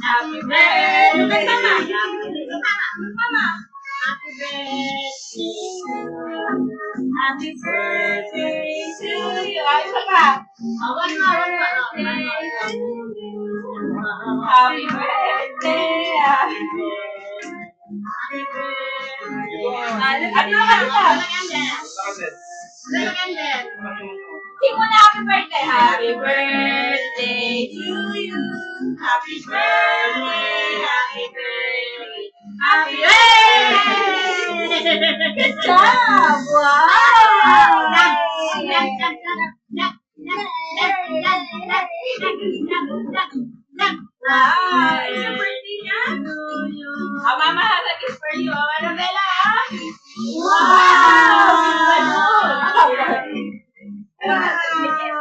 Happy birthday, Mama. Happy birthday to you. Ay, isa pa. One more. Happy birthday. Happy birthday. Ano sing mo na happy birthday. Happy birthday to you. Happy birthday. Happy birthday. Happy birthday. Good job. Wow. Wow. It's your birthday na. Mama has a gift for you. Annabella. Wow.